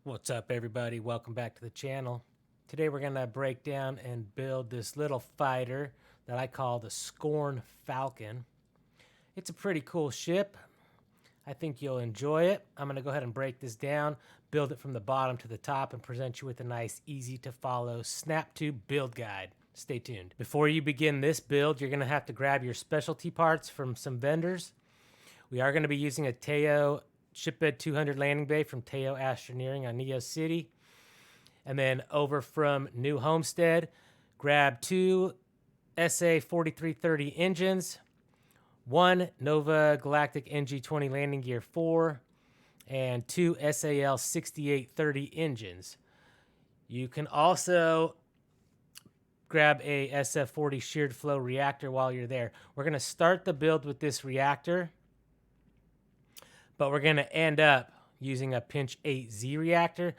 What's up, everybody? Welcome back to the channel. Today we're going to break down and build this little fighter that I call the Scorn Falcon. It's a pretty cool ship. I think you'll enjoy it. I'm going to go ahead and break this down, build it from the bottom to the top, and present you with a nice, easy to follow SnapTube build guide. Stay tuned. Before you begin this build, you're going to have to grab your specialty parts from some vendors. We are going to be using a Teo Shipbed 200 landing bay from Teo Astroneering on Neo City. And then over from New Homestead, grab two SA 4330 engines, one Nova Galactic NG20 landing gear 4, and two SAL 6830 engines. You can also grab a SF40 sheared flow reactor while you're there. We're going to start the build with this reactor, but we're going to end up using a Pinch 8Z reactor.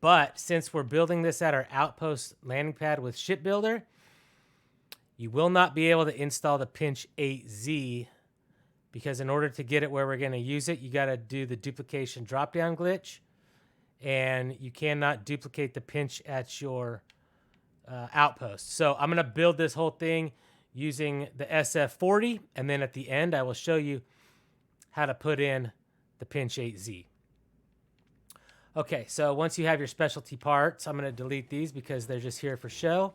But since we're building this at our outpost landing pad with Shipbuilder, you will not be able to install the Pinch 8Z because in order to get it where we're going to use it, you got to do the duplication drop-down glitch, and you cannot duplicate the Pinch at your outpost. So I'm going to build this whole thing using the SF40, and then at the end, I will show you how to put in the Pinch 8Z. Okay, so once you have your specialty parts, I'm going to delete these because they're just here for show.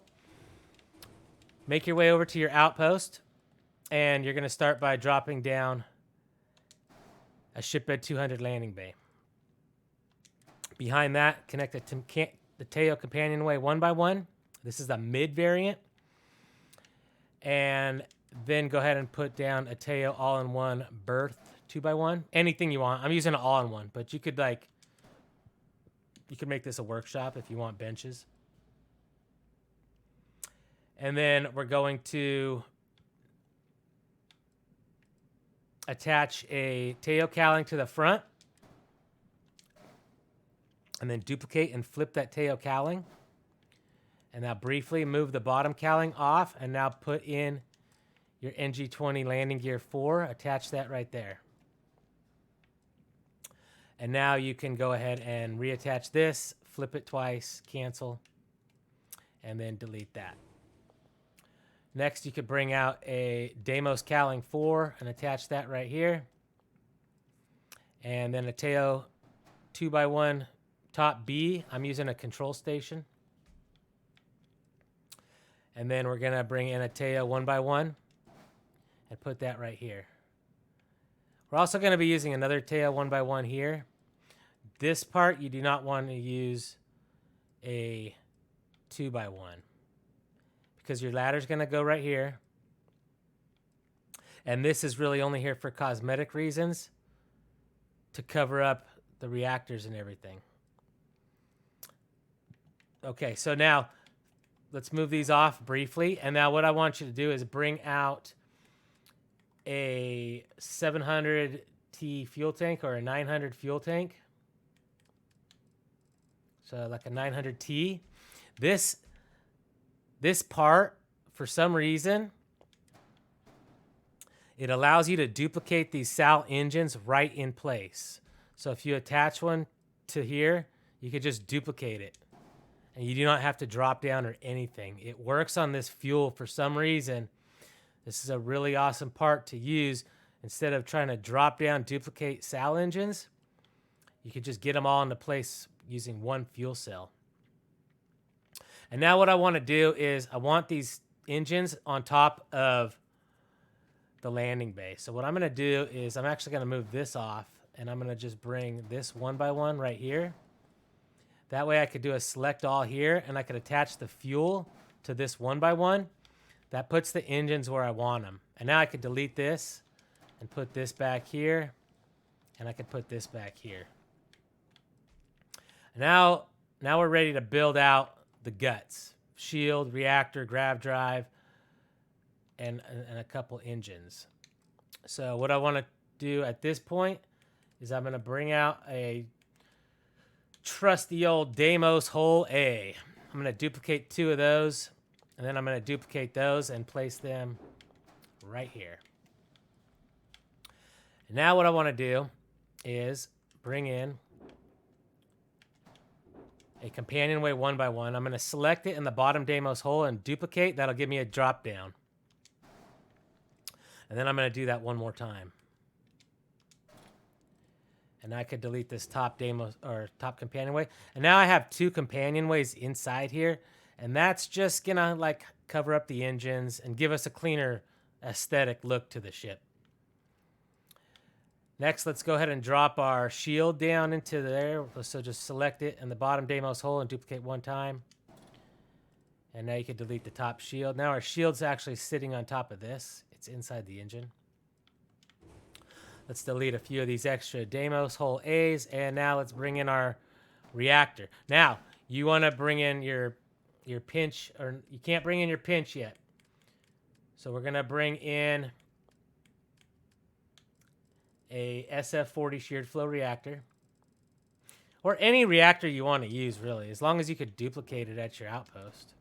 Make your way over to your outpost, and you're going to start by dropping down a Shipbed 200 landing bay. Behind that, connect the Teo companionway 1x1. This is the mid variant. And then go ahead and put down a Teo all-in-one berth 2x1. Anything you want. I'm using an all-in-one, but you could make this a workshop if you want benches. And then we're going to attach a Teo cowling to the front. And then duplicate and flip that Teo cowling. And now briefly move the bottom cowling off. And now put in your NG20 landing gear 4. Attach that right there. And now you can go ahead and reattach this, flip it twice, cancel, and then delete that. Next, you could bring out a Deimos cowling 4 and attach that right here. And then a Teo 2x1 top B. I'm using a control station. And then we're going to bring in a Teo 1x1 and put that right here. We're also going to be using another Teo 1x1 here. This part, you do not want to use a 2x1 because your ladder is going to go right here. And this is really only here for cosmetic reasons to cover up the reactors and everything. Okay, so now let's move these off briefly. And now what I want you to do is bring out a 700T fuel tank or a 900 fuel tank. So like a 900T. This part, for some reason, it allows you to duplicate these SAL engines right in place. So if you attach one to here, you could just duplicate it. And you do not have to drop down or anything. It works on this fuel for some reason. This is a really awesome part to use. Instead of trying to drop down, duplicate SAL engines, you could just get them all into place using one fuel cell. And now what I want to do is I want these engines on top of the landing bay. So what I'm going to do is I'm actually going to move this off, and I'm going to just bring this 1x1 right here. That way I could do a select all here, and I could attach the fuel to this 1x1. That puts the engines where I want them. And now I could delete this and put this back here, and I could put this back here. Now we're ready to build out the guts. Shield, reactor, grav drive, and a couple engines. So what I want to do at this point is I'm going to bring out a trusty old Deimos Hole A. I'm going to duplicate 2 of those, and then I'm going to duplicate those and place them right here. And now what I want to do is bring in a companionway 1 by 1. I'm going to select it in the bottom Deimos hole and duplicate. That'll give me a drop down. And then I'm going to do that one more time. And I could delete this top Deimos or top companionway. And now I have 2 companionways inside here. And that's just going to like cover up the engines and give us a cleaner aesthetic look to the ship. Next, let's go ahead and drop our shield down into there. So just select it in the bottom Deimos hole and duplicate 1 time. And now you can delete the top shield. Now our shield's actually sitting on top of this. It's inside the engine. Let's delete a few of these extra Deimos hole A's. And now let's bring in our reactor. Now, you want to bring in your pinch, or you can't bring in your pinch yet. So we're going to bring in a SF40 sheared flow reactor, or any reactor you want to use, really, as long as you could duplicate it at your outpost.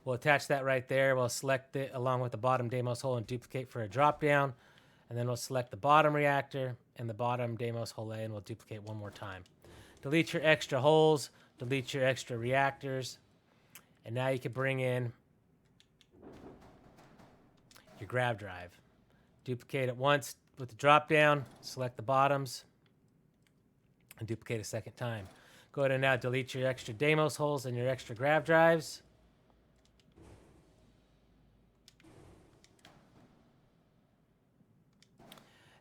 We'll attach that right there. We'll select it along with the bottom Deimos hole and duplicate for a drop down. And then we'll select the bottom reactor and the bottom Deimos hole A, and we'll duplicate 1 more time. Delete your extra holes, delete your extra reactors, and now you can bring in your grav drive. Duplicate it once with the drop down, select the bottoms, and duplicate a second time. Go ahead and now delete your extra Deimos holes and your extra grav drives.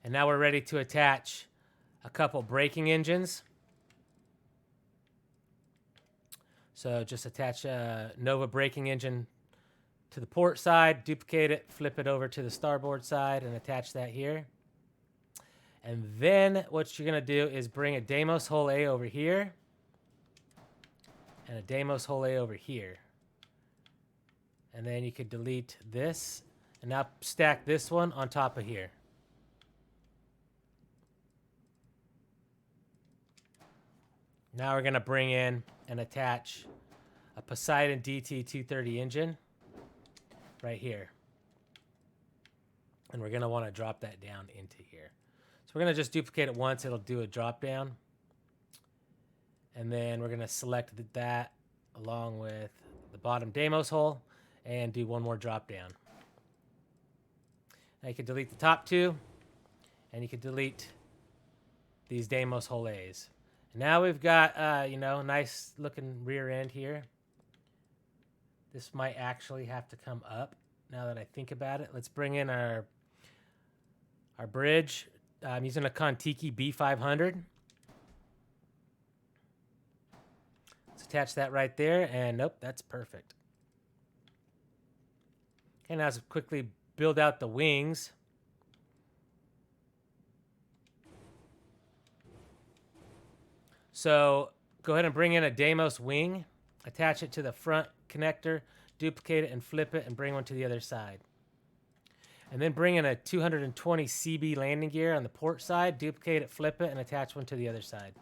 And now we're ready to attach a couple braking engines. So just attach a Nova braking engine to the port side, duplicate it, flip it over to the starboard side, and attach that here. And then what you're going to do is bring a Deimos hole A over here and a Deimos hole A over here. And then you could delete this and now stack this one on top of here. Now we're going to bring in and attach a Poseidon DT230 engine right here. And we're going to want to drop that down into here. So we're going to just duplicate it once. It'll do a drop down. And then we're going to select that along with the bottom Deimos hole and do 1 more drop down. Now you can delete the top 2, and you can delete these Deimos hole A's. Now we've got, nice looking rear end here. This might actually have to come up now that I think about it. Let's bring in our bridge. I'm using a Kontiki B500. Let's attach that right there, and nope, that's perfect. Okay, now let's quickly build out the wings. So go ahead and bring in a Deimos wing, attach it to the front connector, duplicate it and flip it, and bring one to the other side. And then bring in a 220 CB landing gear on the port side, duplicate it, flip it, and attach one to the other side.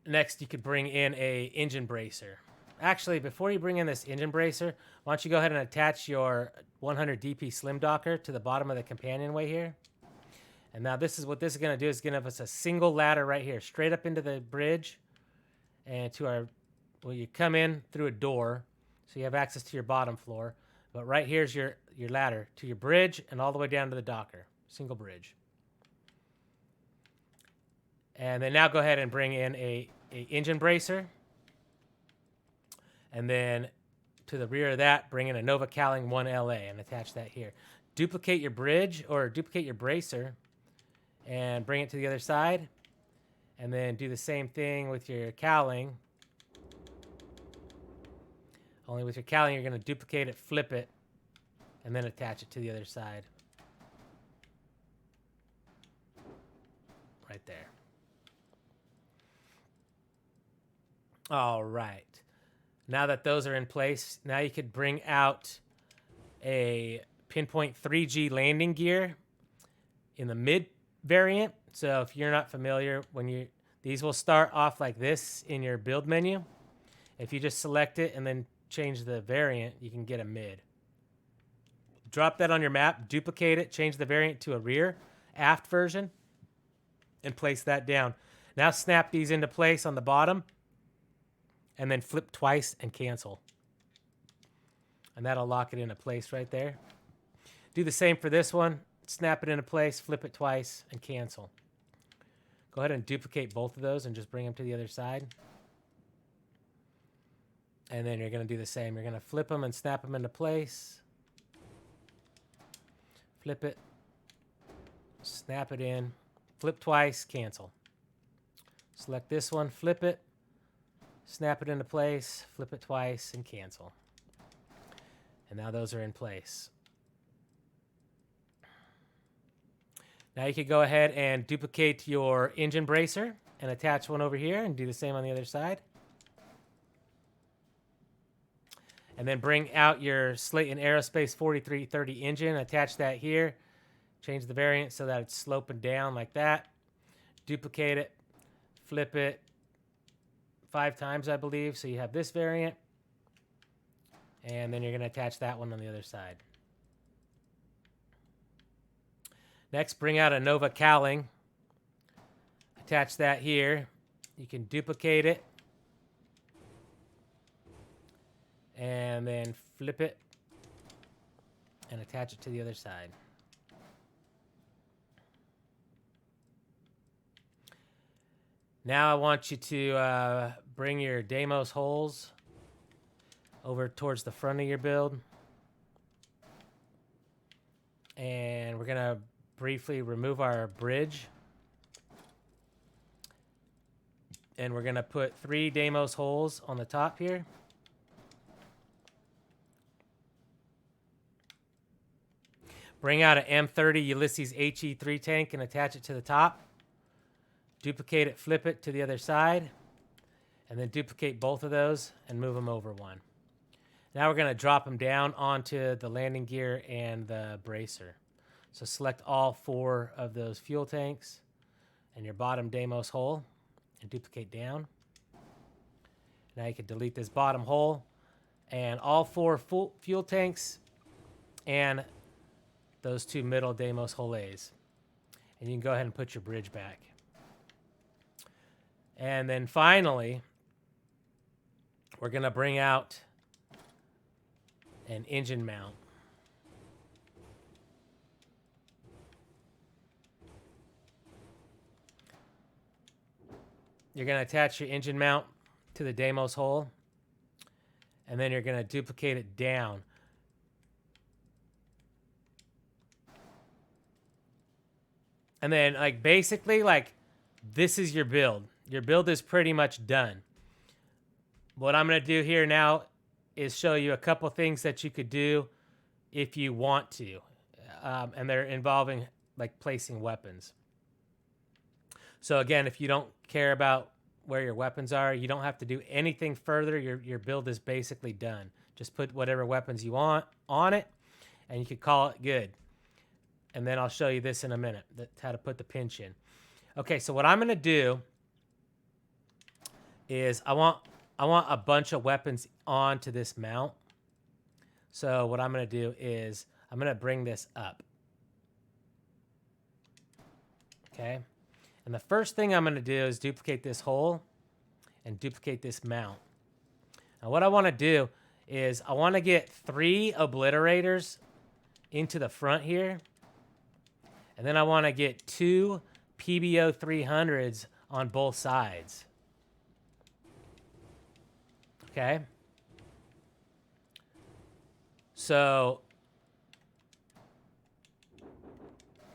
Next, you could bring in a engine bracer. Actually, before you bring in this engine bracer, why don't you go ahead and attach your 100 DP slim docker to the bottom of the companionway here. And now this is what this is going to do. Is going to give us a single ladder right here, straight up into the bridge, and to our, well, you come in through a door, so you have access to your bottom floor. But right here's your ladder to your bridge and all the way down to the docker, single bridge. And then now go ahead and bring in a engine bracer, and then to the rear of that, bring in a Nova Cowling 1LA and attach that here. Duplicate your bridge or duplicate your bracer, and bring it to the other side, and then do the same thing with your cowling. Only with your cowling, you're going to duplicate it, flip it, and then attach it to the other side. Right there. All right. Now that those are in place, now you could bring out a Pinpoint 3G landing gear in the mid variant. So if you're not familiar, these will start off like this in your build menu. If you just select it and then change the variant, you can get a mid. drop that on your map, duplicate it, change the variant to a rear aft version, and place that down. Now snap these into place on the bottom, and then flip twice and cancel. And that'll lock it into place right there. Do the same for this one. Snap it into place, flip it twice, and cancel. Go ahead and duplicate both of those and just bring them to the other side. And then you're going to do the same. You're going to flip them and snap them into place. Flip it. Snap it in. Flip twice, cancel. Select this one, flip it. Snap it into place, flip it twice, and cancel. And now those are in place. Now you could go ahead and duplicate your engine bracer and attach one over here and do the same on the other side. And then bring out your Slayton Aerospace 4330 engine, attach that here. Change the variant so that it's sloping down like that. Duplicate it, flip it 5 times, I believe. So you have this variant. And then you're going to attach that one on the other side. Next, bring out a Nova cowling. Attach that here. You can duplicate it. And then flip it. And attach it to the other side. Now I want you to bring your Deimos holes over towards the front of your build. And we're going to briefly remove our bridge. And we're going to put 3 Deimos holes on the top here. Bring out an M30 Ulysses HE3 tank and attach it to the top. Duplicate it, flip it to the other side. And then duplicate both of those and move them over one. Now we're going to drop them down onto the landing gear and the bracer. So select all 4 of those fuel tanks and your bottom Deimos hole and duplicate down. Now you can delete this bottom hole and all 4 fuel tanks and those 2 middle Deimos holes. And you can go ahead and put your bridge back. And then finally, we're going to bring out an engine mount. You're going to attach your engine mount to the Deimos hole, and then you're going to duplicate it down. And then, basically, this is your build. Your build is pretty much done. What I'm going to do here now is show you a couple things that you could do if you want to. And they're involving, placing weapons. So again, if you don't care about where your weapons are, you don't have to do anything further. Your build is basically done. Just put whatever weapons you want on it, and you could call it good. And then I'll show you this in a minute, how to put the pinch in. Okay, so what I'm going to do is I want a bunch of weapons onto this mount. So what I'm going to do is I'm going to bring this up. Okay. And the first thing I'm going to do is duplicate this hole and duplicate this mount. Now what I want to do is I want to get 3 obliterators into the front here. And then I want to get 2 PBO 300s on both sides. Okay. So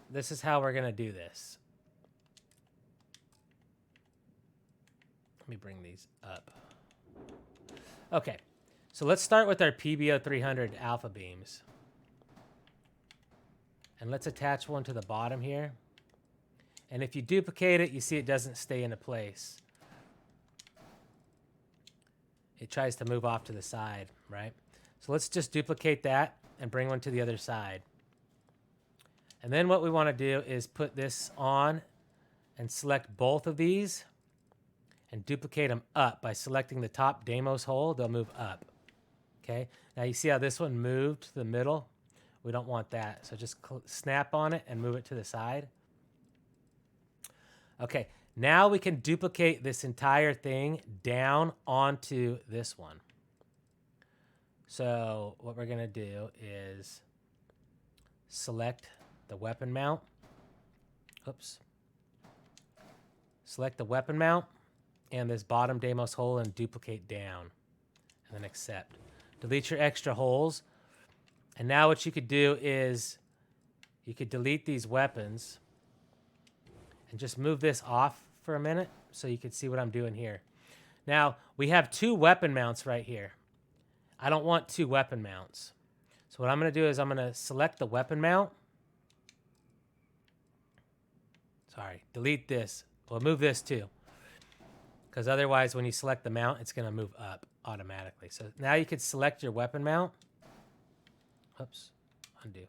this is how we're going to do this. Let me bring these up. Okay. So let's start with our PBO 300 alpha beams. And let's attach one to the bottom here. And if you duplicate it, you see it doesn't stay into place. It tries to move off to the side, right? So let's just duplicate that and bring one to the other side. And then what we want to do is put this on and select both of these and duplicate them up by selecting the top Deimos hole. They'll move up. Okay. Now you see how this one moved to the middle? We don't want that. So just snap on it and move it to the side. Okay, now we can duplicate this entire thing down onto this one. So what we're going to do is select the weapon mount. Oops. Select the weapon mount and this bottom Deimos hole and duplicate down. And then accept. Delete your extra holes. And now what you could do is you could delete these weapons and just move this off for a minute so you can see what I'm doing here. Now, we have 2 weapon mounts right here. I don't want 2 weapon mounts. So what I'm going to do is I'm going to select the weapon mount. Sorry, delete this. Well, move this too. Because otherwise, when you select the mount, it's going to move up automatically. So now you could select your weapon mount. Oops, undo.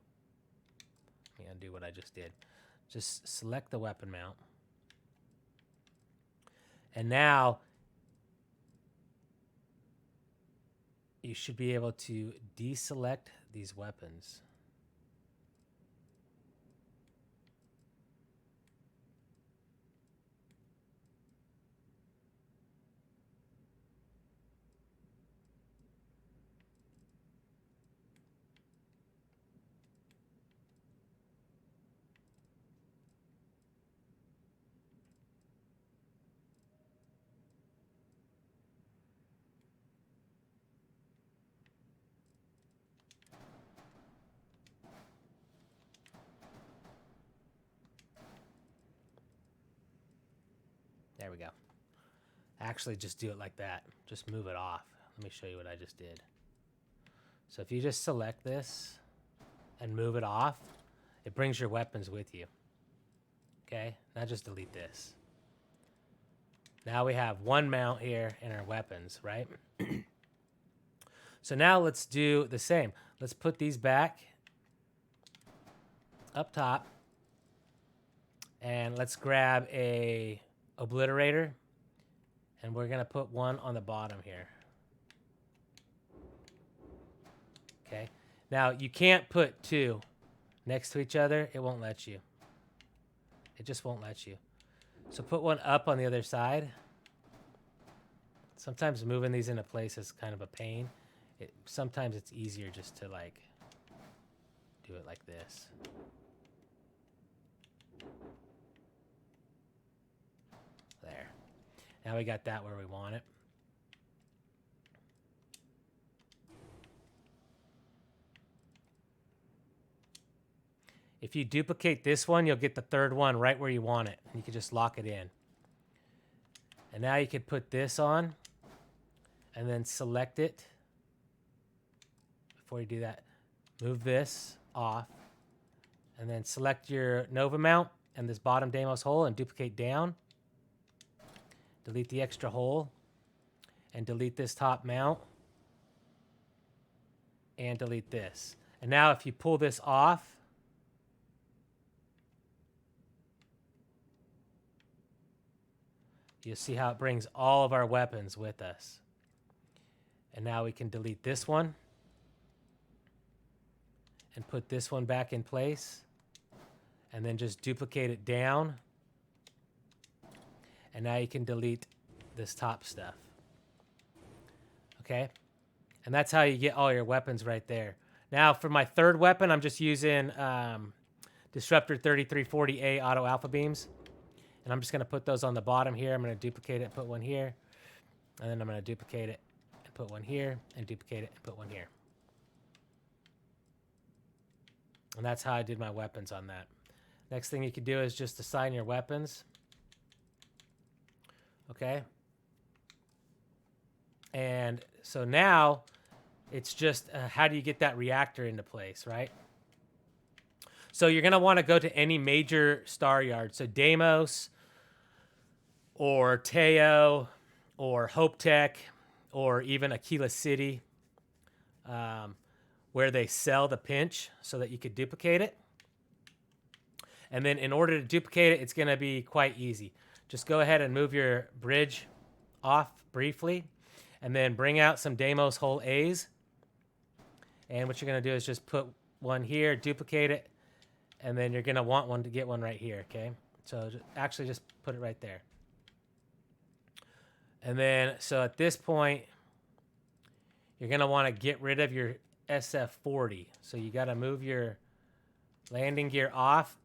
Let me undo what I just did. Just select the weapon mount. And now you should be able to deselect these weapons. There we go. Actually, just do it like that. Just move it off. Let me show you what I just did. So if you just select this and move it off, it brings your weapons with you. Okay? Now just delete this. Now we have 1 mount here in our weapons, right? So now let's do the same. Let's put these back up top. And let's grab a obliterator. And we're going to put one on the bottom here. Okay. Now, you can't put 2 next to each other. It won't let you. It just won't let you. So put one up on the other side. Sometimes moving these into place is kind of a pain. Sometimes it's easier just to like do it like this. There. Now we got that where we want it. If you duplicate this one, you'll get the 3rd one right where you want it. You can just lock it in. And now you could put this on and then select it. Before you do that, move this off and then select your Nova mount and this bottom Deimos hole and duplicate down. Delete the extra hole and delete this top mount and delete this. And now if you pull this off, you'll see how it brings all of our weapons with us. And now we can delete this one and put this one back in place and then just duplicate it down. And now you can delete this top stuff. Okay? And that's how you get all your weapons right there. Now for my 3rd weapon, I'm just using Disruptor 3340A auto alpha beams. And I'm just going to put those on the bottom here. I'm going to duplicate it and put one here. And then I'm going to duplicate it and put one here. And duplicate it and put one here. And that's how I did my weapons on that. Next thing you could do is just assign your weapons. Okay. And so now it's just how do you get that reactor into place, right? So you're going to want to go to any major star yard. So Deimos or Teo or Hope Tech or even Aquila City where they sell the pinch so that you could duplicate it. And then in order to duplicate it, it's going to be quite easy. Just go ahead and move your bridge off briefly and then bring out some Deimos hole A's. And what you're going to do is just put one here, duplicate it, and then you're going to want one to get one right here, okay? So actually just put it right there. And then, so at this point, you're going to want to get rid of your SF40. So you got to move your landing gear off,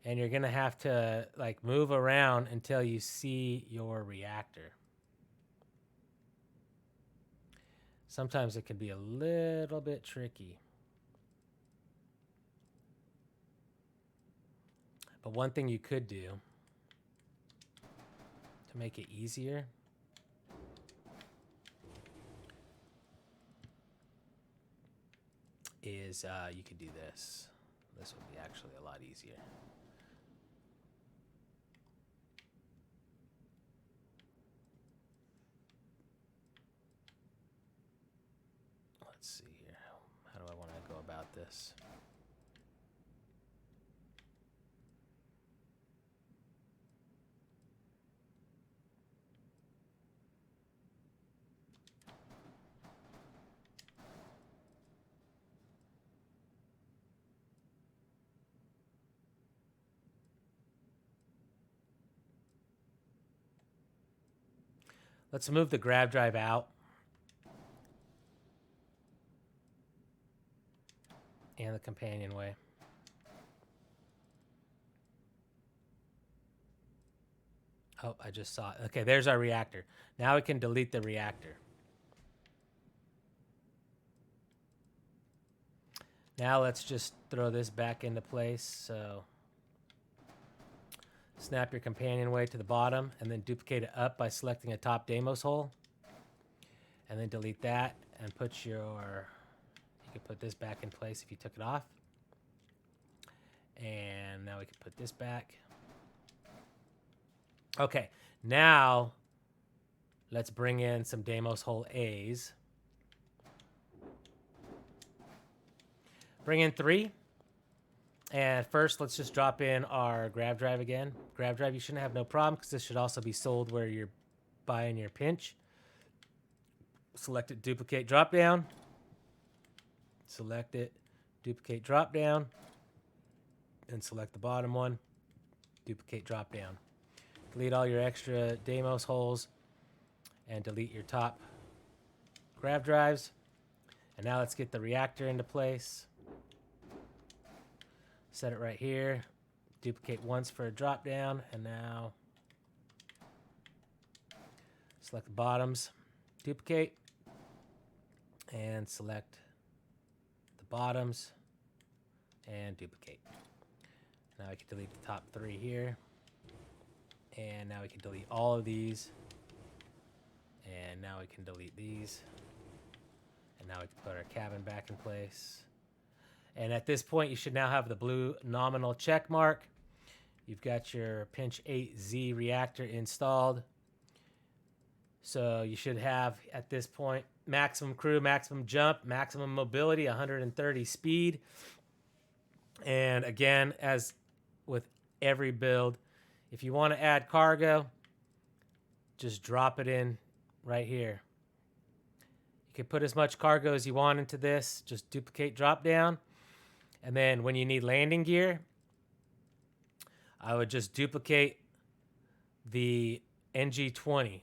and you're going to have to like move around until you see your reactor. Sometimes it can be a little bit tricky. But one thing you could do to make it easier is you could do this. This would be actually a lot easier. Let's see here. How do I want to go about this? Let's move the grab drive out. And the companionway. Oh, I just saw it. Okay, there's our reactor. Now we can delete the reactor. Now let's just throw this back into place. So snap your companionway to the bottom and then duplicate it up by selecting a top Deimos hole. And then delete that and put your, you can put this back in place if you took it off. And now we can put this back. Okay, now let's bring in some Deimos hole A's. Bring in 3. And first, let's just drop in our grab drive again. Grab drive, you shouldn't have no problem because this should also be sold where you're buying your pinch. Select it, duplicate, drop down. Select it, duplicate, drop down. And select the bottom one, duplicate, drop down. Delete all your extra Deimos holes and delete your top grab drives. And now let's get the reactor into place. Set it right here. Duplicate once for a drop down. And now select the bottoms. Duplicate. And select the bottoms. And duplicate. Now I can delete the top 3 here. And now we can delete all of these. And now we can delete these. And now we can put our cabin back in place. And at this point, you should now have the blue nominal check mark. You've got your Pinch 8Z reactor installed. So you should have, at this point, maximum crew, maximum jump, maximum mobility, 130 speed. And again, as with every build, if you want to add cargo, just drop it in right here. You can put as much cargo as you want into this. Just duplicate, drop down. And then when you need landing gear, I would just duplicate the NG20.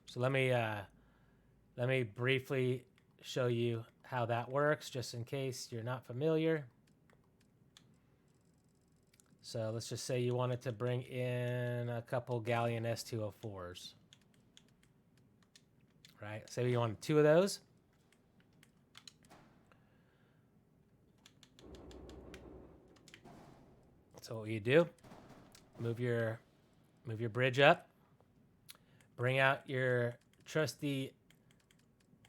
So let me briefly show you how that works, just in case you're not familiar. So let's just say you wanted to bring in a couple Galleon S204s. Right? Say you wanted 2 of those. So what you do, move your bridge up, bring out your trusty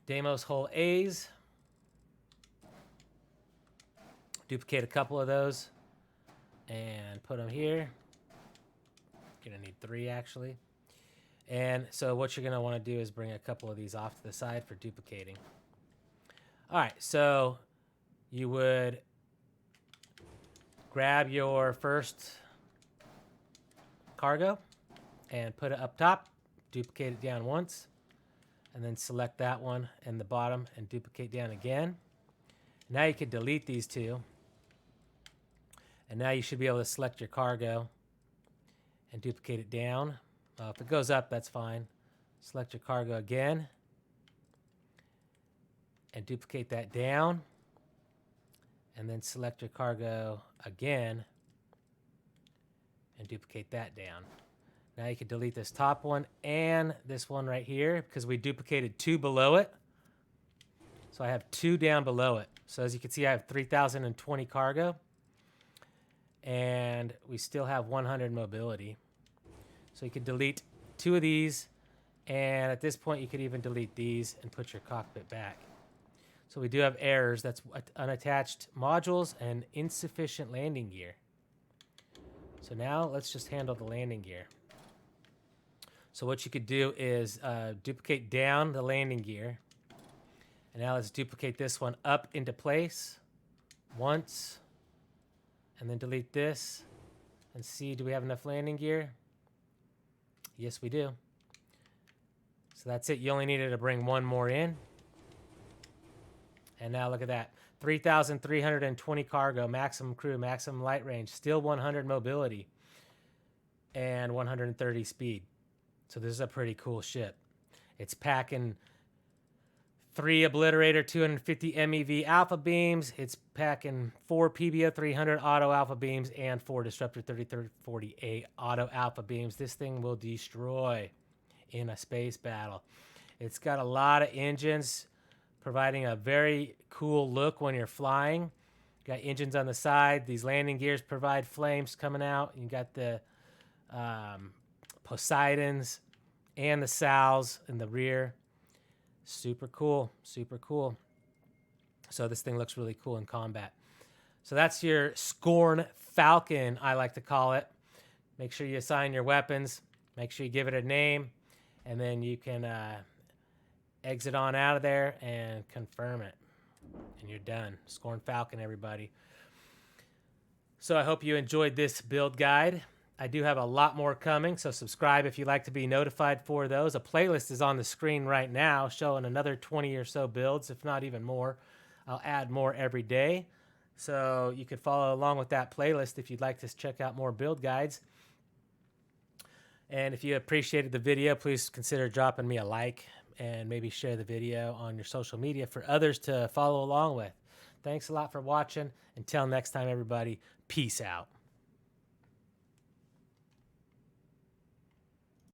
Deimos hole A's, duplicate a couple of those, and put them here. You're gonna need 3 actually. And so what you're gonna want to do is bring a couple of these off to the side for duplicating. All right, so you would grab your first cargo and put it up top, duplicate it down once, and then select that one in the bottom and duplicate down again. Now you can delete these two. And now you should be able to select your cargo and duplicate it down. If it goes up, that's fine. Select your cargo again and duplicate that down. And then select your cargo again and duplicate that down. Now you can delete this top one and this one right here because we duplicated two below it. So I have two down below it. So as you can see, I have 3,020 cargo and we still have 100 mobility. So you could delete two of these, and at this point you could even delete these and put your cockpit back. So we do have errors. That's unattached modules and insufficient landing gear. So now let's just handle the landing gear. So what you could do is duplicate down the landing gear. And now let's duplicate this one up into place once. And then delete this. And see, do we have enough landing gear? Yes, we do. So that's it. You only needed to bring one more in. And now look at that. 3,320 cargo, maximum crew, maximum light range, still 100 mobility, and 130 speed. So this is a pretty cool ship. It's packing 3 Obliterator 250 MeV alpha beams. It's packing 4 PBO 300 auto alpha beams and 4 Disruptor 3340A auto alpha beams. This thing will destroy in a space battle. It's got a lot of engines, providing a very cool look when you're flying. Got engines on the side. These landing gears provide flames coming out. You got the Poseidons and the Sals in the rear. Super cool, super cool. So this thing looks really cool in combat. So that's your Scorn Falcon, I like to call it. Make sure you assign your weapons. Make sure you give it a name. And then you can exit on out of there and confirm it. And you're done. Scorn Falcon, everybody. So I hope you enjoyed this build guide. I do have a lot more coming, so subscribe if you'd like to be notified for those. A playlist is on the screen right now showing another 20 or so builds, if not even more. I'll add more every day. So you could follow along with that playlist if you'd like to check out more build guides. And if you appreciated the video, please consider dropping me a like and maybe share the video on your social media for others to follow along with. Thanks a lot for watching. Until next time, everybody, peace out.